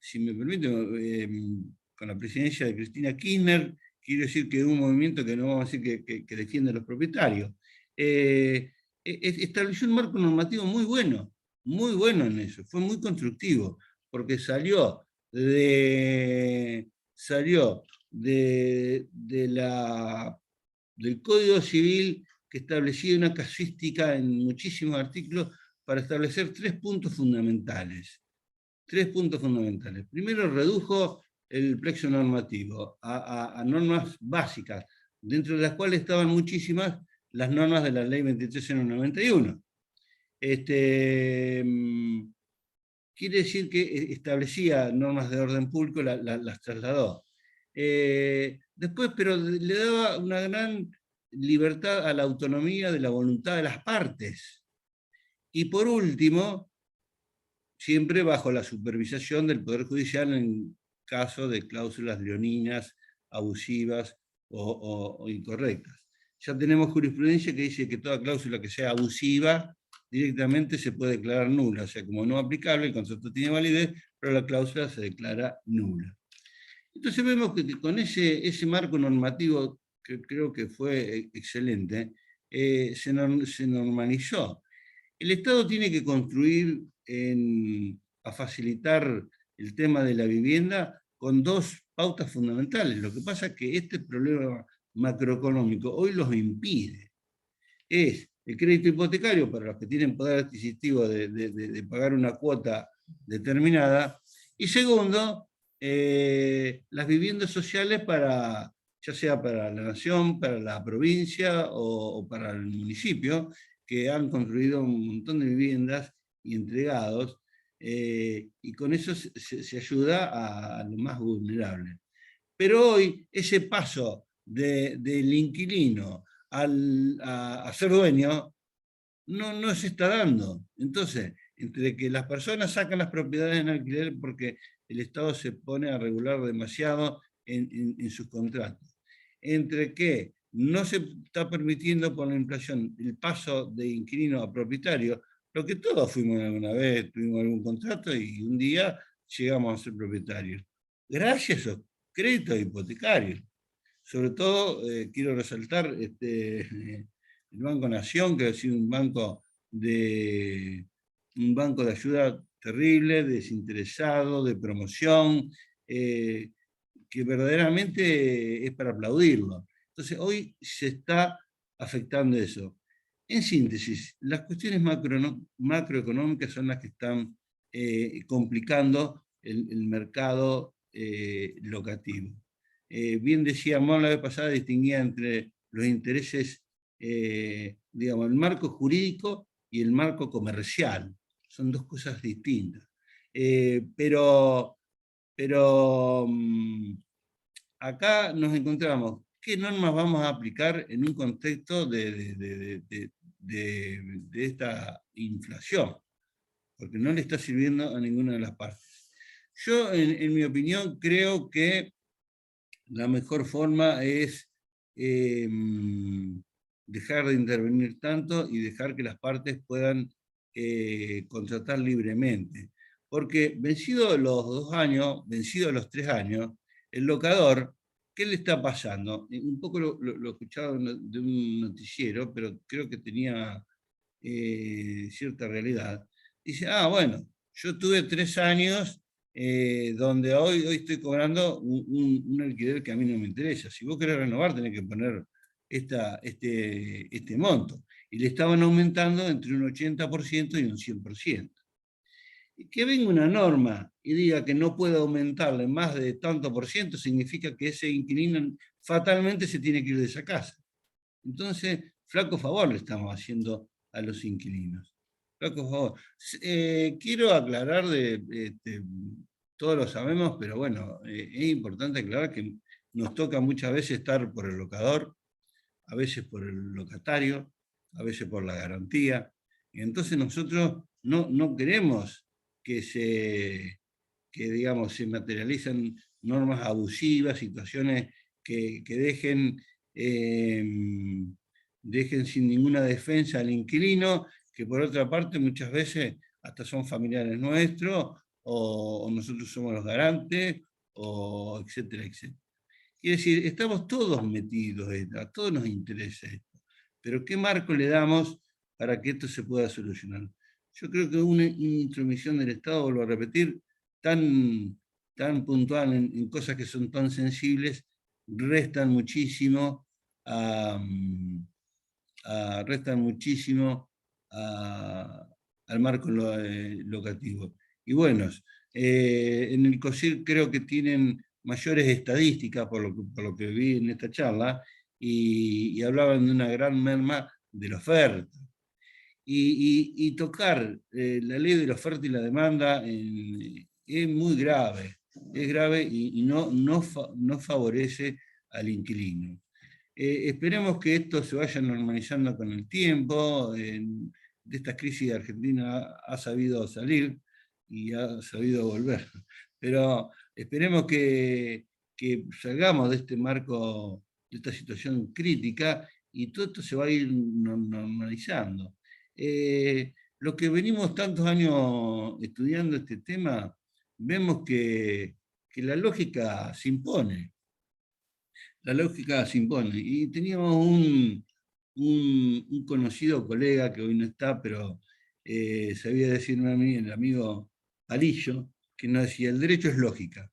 [SPEAKER 2] si me permite, con la presidencia de Cristina Kirchner. Quiero decir que es un movimiento que no vamos a decir que defiende a los propietarios. Estableció un marco normativo muy bueno en eso, fue muy constructivo, porque salió del Código Civil, que establecía una casuística en muchísimos artículos para establecer 3 puntos fundamentales. 3 puntos fundamentales. Primero, redujo el plexo normativo a normas básicas, dentro de las cuales estaban muchísimas las normas de la Ley 23.091. Quiere decir que establecía normas de orden público, las trasladó. Después, pero le daba una gran libertad a la autonomía de la voluntad de las partes. Y por último, siempre bajo la supervisación del Poder Judicial en caso de cláusulas leoninas, abusivas o incorrectas. Ya tenemos jurisprudencia que dice que toda cláusula que sea abusiva directamente se puede declarar nula, o sea, como no aplicable, el contrato tiene validez, pero la cláusula se declara nula. Entonces vemos que con ese marco normativo, que creo que fue excelente, se normalizó. El Estado tiene que construir a facilitar el tema de la vivienda con 2 pautas fundamentales. Lo que pasa es que este problema macroeconómico hoy los impide. Es el crédito hipotecario para los que tienen poder adquisitivo de pagar una cuota determinada, y segundo, las viviendas sociales ya sea para la nación, para la provincia o para el municipio, que han construido un montón de viviendas y entregados, y con eso se ayuda a los más vulnerables. Pero hoy ese paso del inquilino a ser dueño no se está dando. Entonces, entre que las personas sacan las propiedades en alquiler porque el Estado se pone a regular demasiado en sus contratos, entre que no se está permitiendo por la inflación el paso de inquilino a propietario, lo que todos fuimos alguna vez, tuvimos algún contrato y un día llegamos a ser propietarios. Gracias a esos créditos hipotecarios. Sobre todo, quiero resaltar el Banco Nación, que ha sido un banco de ayuda terrible, desinteresado, de promoción, que verdaderamente es para aplaudirlo. Entonces, hoy se está afectando eso. En síntesis, las cuestiones macroeconómicas son las que están complicando el mercado locativo. Bien decía Mon la vez pasada, distinguía entre los intereses, digamos, el marco jurídico y el marco comercial. Son dos cosas distintas. Pero acá nos encontramos, ¿qué normas vamos a aplicar en un contexto de esta inflación? Porque no le está sirviendo a ninguna de las partes. Yo, en mi opinión, creo que la mejor forma es dejar de intervenir tanto y dejar que las partes puedan contratar libremente. Porque vencidos los 2 años, vencidos los 3 años, el locador, ¿qué le está pasando? Un poco lo escuchaba de un noticiero, pero creo que tenía cierta realidad. Dice, bueno, yo tuve 3 años donde hoy estoy cobrando un alquiler que a mí no me interesa. Si vos querés renovar, tenés que poner este monto. Y le estaban aumentando entre un 80% y un 100%. Y que venga una norma y diga que no puede aumentarle más de tanto por ciento, significa que ese inquilino fatalmente se tiene que ir de esa casa. Entonces, flaco favor le estamos haciendo a los inquilinos. Flaco favor. Quiero aclarar, todos lo sabemos, pero bueno, es importante aclarar que nos toca muchas veces estar por el locador, a veces por el locatario, a veces por la garantía. Y entonces nosotros no queremos digamos, se materialicen normas abusivas, situaciones que dejen sin ninguna defensa al inquilino, que por otra parte muchas veces hasta son familiares nuestros, o nosotros somos los garantes, o etcétera, etcétera. Quiere decir, estamos todos metidos, a todos nos interesa esto, pero ¿qué marco le damos para que esto se pueda solucionar? Yo creo que una intromisión del Estado, vuelvo a repetir, tan puntual en cosas que son tan sensibles, restan muchísimo al marco locativo. Y bueno, en el COSIR creo que tienen mayores estadísticas, por lo que vi en esta charla, y hablaban de una gran merma de la oferta. Y tocar la ley de la oferta y la demanda es muy grave, es grave y no favorece al inquilino. Esperemos que esto se vaya normalizando con el tiempo. De esta crisis de Argentina ha sabido salir y ha sabido volver. Pero esperemos que salgamos de este marco, de esta situación crítica, y todo esto se va a ir normalizando. Los que venimos tantos años estudiando este tema, vemos que la lógica se impone. La lógica se impone. Y teníamos un conocido colega que hoy no está, pero sabía decirme a mí, el amigo Palillo, que nos decía, el derecho es lógica.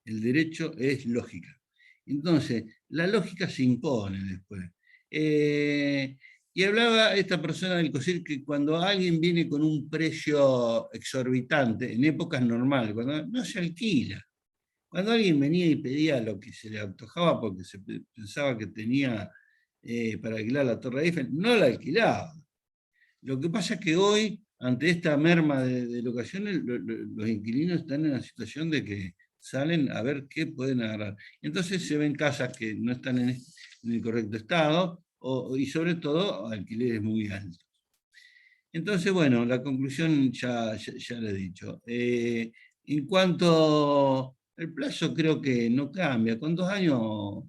[SPEAKER 2] El derecho es lógica. Entonces, la lógica se impone después. Y hablaba esta persona del COSIR que cuando alguien viene con un precio exorbitante, en épocas normales, cuando no se alquila, cuando alguien venía y pedía lo que se le antojaba porque se pensaba que tenía para alquilar la Torre Eiffel, no la alquilaba. Lo que pasa es que hoy, ante esta merma de locaciones, los inquilinos están en la situación de que salen a ver qué pueden agarrar. Entonces se ven casas que no están en el correcto estado y sobre todo alquileres muy altos. Entonces, bueno, la conclusión ya la he dicho. En cuanto al plazo, creo que no cambia. Con 2 años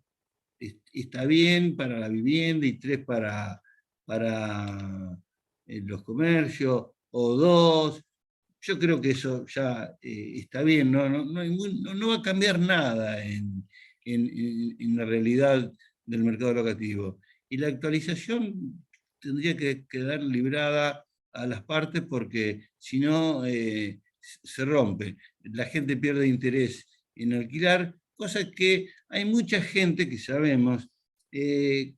[SPEAKER 2] está bien para la vivienda y 3 para los comercios, o 2. Yo creo que eso ya está bien, no va a cambiar nada en la realidad del mercado locativo. Y la actualización tendría que quedar librada a las partes porque si no se rompe. La gente pierde interés en alquilar cosa que hay mucha gente que sabemos que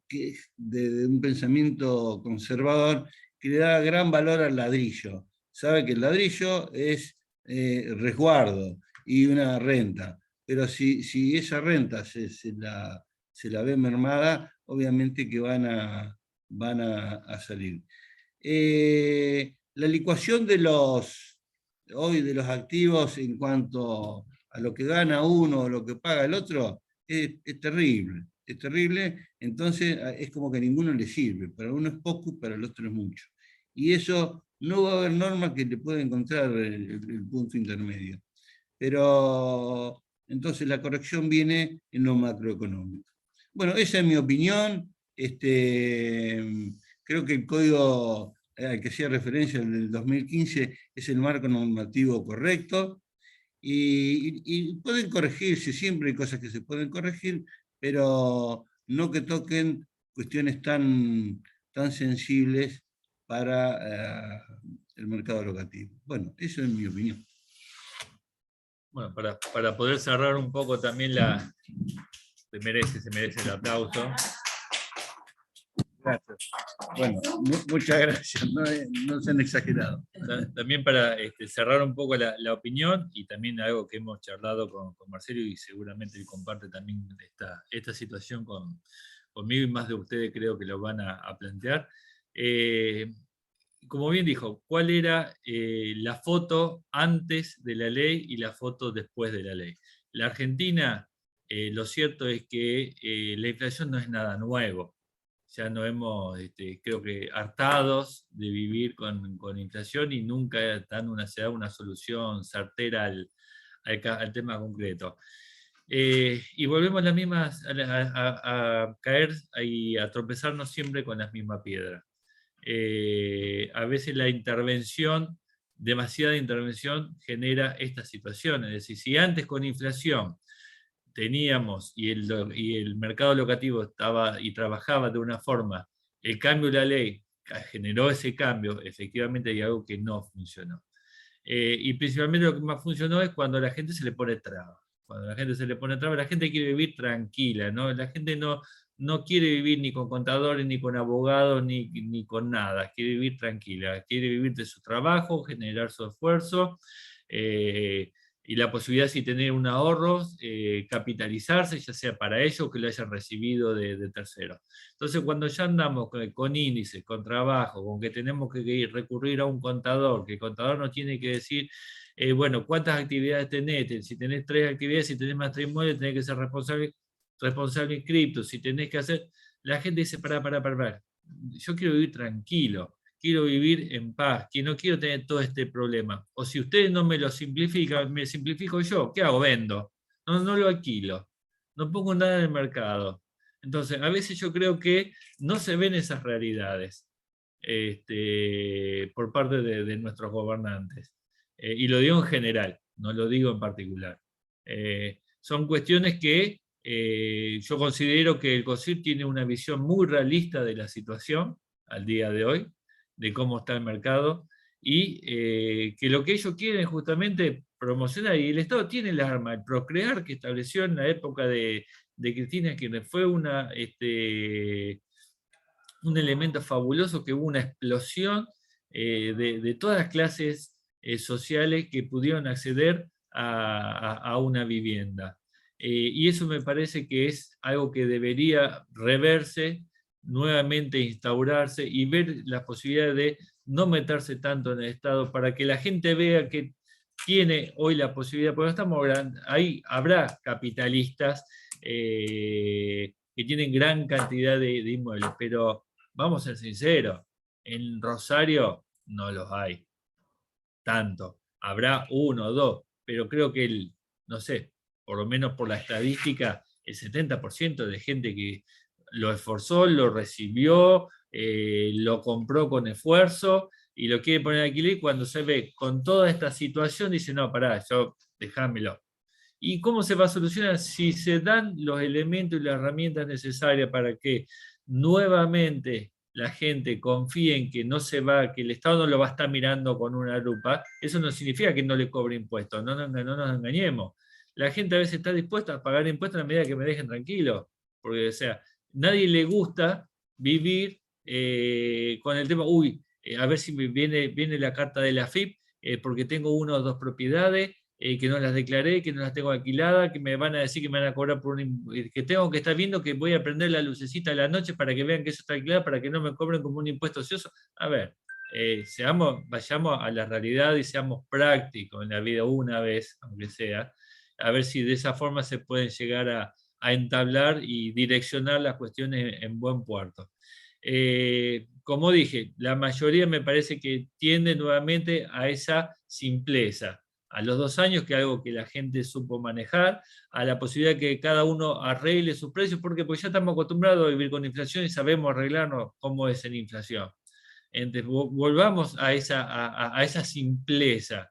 [SPEAKER 2] de un pensamiento conservador que le da gran valor al ladrillo. Sabe que el ladrillo es resguardo y una renta, pero si esa renta se la ve mermada, obviamente que van a salir. La licuación hoy de los activos en cuanto a lo que gana uno o lo que paga el otro es terrible, es terrible, entonces es como que a ninguno le sirve, para uno es poco, para el otro es mucho. Y eso no va a haber norma que le pueda encontrar el punto intermedio. Pero entonces la corrección viene en lo macroeconómico. Bueno, esa es mi opinión. Creo que el código al que hacía referencia, el del 2015, es el marco normativo correcto. Y pueden corregirse, siempre hay cosas que se pueden corregir, pero no que toquen cuestiones tan sensibles para el mercado locativo. Bueno, eso es mi opinión.
[SPEAKER 1] Bueno, para poder cerrar un poco también se merece el aplauso.
[SPEAKER 2] Gracias. Bueno, muchas gracias, no se han exagerado.
[SPEAKER 1] También para cerrar un poco la opinión, y también algo que hemos charlado con Marcelo, y seguramente él comparte también esta situación conmigo, y más de ustedes creo que lo van a plantear. Como bien dijo, ¿cuál era la foto antes de la ley y la foto después de la ley? La Argentina, lo cierto es que la inflación no es nada nuevo. Ya nos hemos, creo que, hartados de vivir con inflación, y nunca se da una solución certera al tema concreto. Y volvemos las mismas, a caer y a tropezarnos siempre con las mismas piedras. A veces la intervención, demasiada intervención, genera esta situación. Es decir, si antes con inflación teníamos y el mercado locativo estaba y trabajaba de una forma, el cambio de la ley generó ese cambio, efectivamente hay algo que no funcionó. Y principalmente lo que más funcionó es cuando a la gente se le pone traba. Cuando a la gente se le pone traba, la gente quiere vivir tranquila, ¿no? La gente no quiere vivir ni con contadores, ni con abogados, ni con nada. Quiere vivir tranquila, quiere vivir de su trabajo, generar su esfuerzo, y la posibilidad, si tener un ahorro, capitalizarse, ya sea para ellos o que lo hayan recibido de terceros. Entonces, cuando ya andamos con índices, con trabajo, con que tenemos que recurrir a un contador, que el contador nos tiene que decir, bueno, ¿cuántas actividades tenés? Si tenés 3 actividades, si tenés más 3 inmuebles, tenés que ser responsable inscripto. Si tenés que hacer... La gente dice, pará. Yo quiero vivir tranquilo, quiero vivir en paz, que no quiero tener todo este problema. O si ustedes no me lo simplifican, me simplifico yo, ¿qué hago? Vendo. No lo alquilo, no pongo nada en el mercado. Entonces, a veces yo creo que no se ven esas realidades por parte de nuestros gobernantes. Y lo digo en general, no lo digo en particular. Son cuestiones que yo considero que el COSIR tiene una visión muy realista de la situación al día de hoy, de cómo está el mercado, y que lo que ellos quieren es justamente promocionar, y el Estado tiene el arma, el Procrear, que estableció en la época de Cristina Kirchner, fue un elemento fabuloso, que hubo una explosión de todas las clases sociales que pudieron acceder a una vivienda. Y eso me parece que es algo que debería reverse, nuevamente instaurarse, y ver la posibilidad de no meterse tanto en el Estado, para que la gente vea que tiene hoy la posibilidad, porque estamos ahí, habrá capitalistas que tienen gran cantidad de inmuebles, pero vamos a ser sinceros, en Rosario no los hay tanto. Habrá uno o dos, pero creo que no sé, por lo menos por la estadística, el 70% de gente que lo esforzó, lo recibió, lo compró con esfuerzo y lo quiere poner alquiler, y cuando se ve con toda esta situación dice, no, pará, yo déjamelo. ¿Y cómo se va a solucionar? Si se dan los elementos y las herramientas necesarias para que nuevamente la gente confíe en que no se va, que el Estado no lo va a estar mirando con una lupa. Eso no significa que no le cobre impuestos, no nos engañemos. la gente a veces está dispuesta a pagar impuestos a la medida que me dejen tranquilo, porque, o sea, nadie le gusta vivir con el tema, a ver si me viene la carta de la AFIP, porque tengo 1 o 2 propiedades, que no las declaré, que no las tengo alquiladas, que me van a decir que me van a cobrar por que tengo que estar viendo que voy a prender la lucecita a la noche para que vean que eso está alquilado, para que no me cobren como un impuesto ocioso. A ver, vayamos a la realidad y seamos prácticos en la vida una vez, aunque sea, a ver si de esa forma se pueden llegar a entablar y direccionar las cuestiones en buen puerto. Como dije, la mayoría me parece que tiende nuevamente a esa simpleza, a los 2 años, que es algo que la gente supo manejar, a la posibilidad de que cada uno arregle sus precios, porque pues ya estamos acostumbrados a vivir con inflación y sabemos arreglarnos cómo es en inflación. Entonces, volvamos a esa simpleza.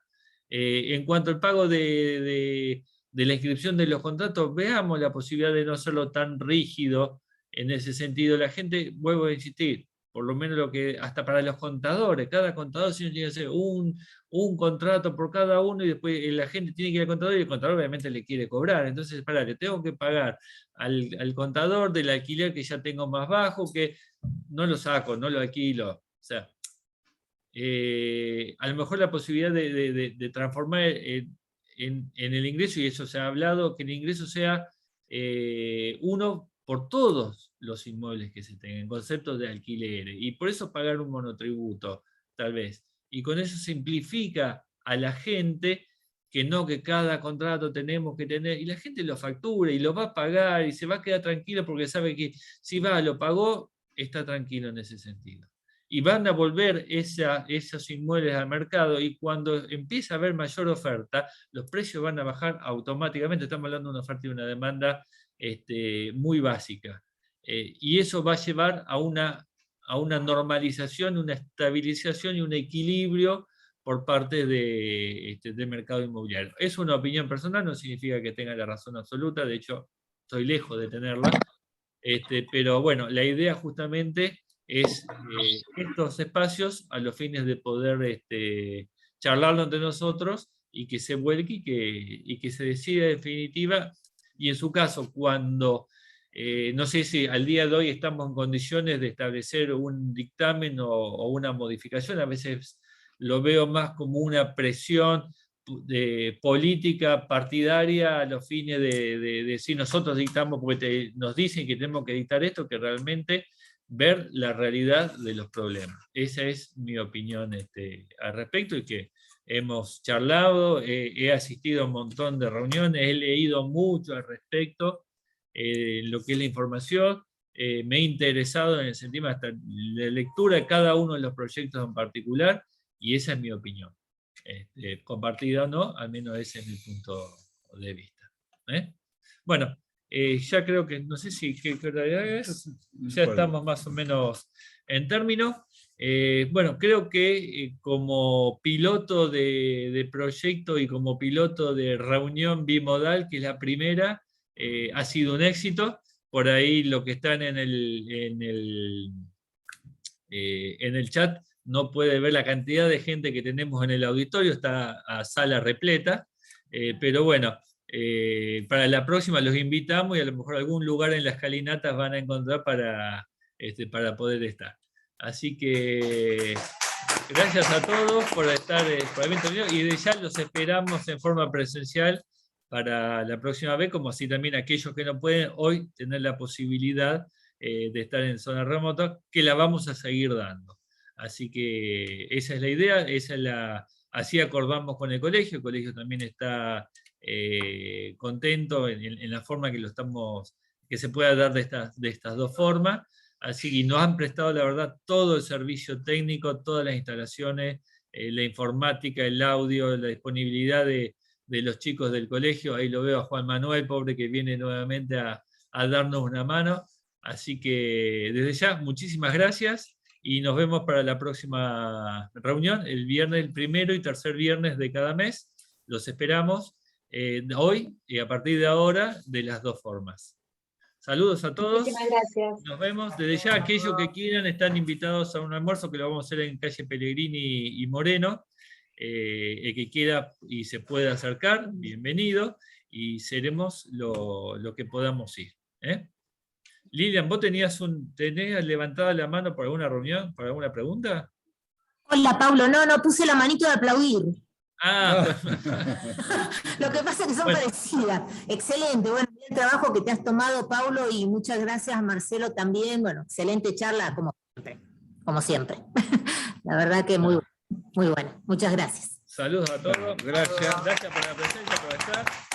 [SPEAKER 1] En cuanto al pago de la inscripción de los contratos, veamos la posibilidad de no hacerlo tan rígido en ese sentido. La gente, vuelvo a insistir, por lo menos lo que hasta para los contadores, cada contador tiene que hacer un contrato por cada uno y después la gente tiene que ir al contador y el contador obviamente le quiere cobrar. Entonces, le tengo que pagar al contador del alquiler que ya tengo más bajo, que no lo saco, no lo alquilo. O sea, a lo mejor la posibilidad de transformar en el ingreso, y eso se ha hablado, que el ingreso sea uno por todos los inmuebles que se tengan, conceptos de alquileres, y por eso pagar un monotributo, tal vez. Y con eso simplifica a la gente que cada contrato tenemos que tener, y la gente lo factura y lo va a pagar y se va a quedar tranquilo porque sabe que si lo pagó, está tranquilo en ese sentido. Y van a volver esos inmuebles al mercado, y cuando empieza a haber mayor oferta, los precios van a bajar automáticamente. Estamos hablando de una oferta y una demanda muy básica. Y eso va a llevar a una normalización, una estabilización y un equilibrio por parte del mercado inmobiliario. Es una opinión personal, no significa que tenga la razón absoluta, de hecho, estoy lejos de tenerla. Pero bueno, la idea justamente es estos espacios a los fines de poder charlarlo entre nosotros y que se vuelque y que se decida en definitiva. Y en su caso, cuando, no sé si al día de hoy estamos en condiciones de establecer un dictamen o una modificación, a veces lo veo más como una presión de política partidaria a los fines de si nosotros dictamos, porque nos dicen que tenemos que dictar esto, que realmente ver la realidad de los problemas. Esa es mi opinión al respecto, y que hemos charlado, he asistido a un montón de reuniones, he leído mucho al respecto, lo que es la información, me he interesado en el sentido hasta la lectura de cada uno de los proyectos en particular, y esa es mi opinión. Compartida o no, al menos ese es mi punto de vista. Bueno, ya creo que, no sé si qué hora es, ya estamos más o menos en término. Bueno, creo que como piloto de proyecto y como piloto de reunión bimodal, que es la primera, ha sido un éxito. Por ahí lo que están en el chat no puede ver la cantidad de gente que tenemos en el auditorio, está a sala repleta, pero bueno, para la próxima los invitamos y a lo mejor algún lugar en las escalinatas van a encontrar para poder estar. Así que gracias a todos por haber venido, y ya los esperamos en forma presencial para la próxima vez, como así también aquellos que no pueden hoy tener la posibilidad de estar en zona remota, que la vamos a seguir dando. Así que esa es la idea, así acordamos con el colegio también está contento en la forma que se pueda dar de estas dos formas. Así que nos han prestado, la verdad, todo el servicio técnico, todas las instalaciones, la informática, el audio, la disponibilidad de los chicos del colegio. Ahí lo veo a Juan Manuel, pobre, que viene nuevamente a darnos una mano. Así que desde ya, muchísimas gracias y nos vemos para la próxima reunión, el viernes, el primero y tercer viernes de cada mes. Los esperamos hoy y a partir de ahora de las dos formas. Saludos a todos.
[SPEAKER 3] Muchísimas gracias.
[SPEAKER 1] Nos vemos. Desde ya, aquellos que quieran están invitados a un almuerzo que lo vamos a hacer en calle Pellegrini y Moreno. El que quiera y se pueda acercar, bienvenido. y seremos lo que podamos ir. Lilian, ¿vos tenías levantada la mano por alguna reunión, por alguna pregunta?
[SPEAKER 3] Hola, Paulo. No, puse la manito de aplaudir.
[SPEAKER 1] Ah,
[SPEAKER 3] Lo que pasa es que son
[SPEAKER 1] bueno,
[SPEAKER 3] parecidas. Excelente, bueno, el trabajo que te has tomado, Paulo, y muchas gracias, Marcelo, también. Bueno, excelente charla, como siempre. Como siempre. La verdad que muy buena. Muchas gracias.
[SPEAKER 1] saludos a todos.
[SPEAKER 2] Gracias.
[SPEAKER 1] Gracias por la presencia, por estar.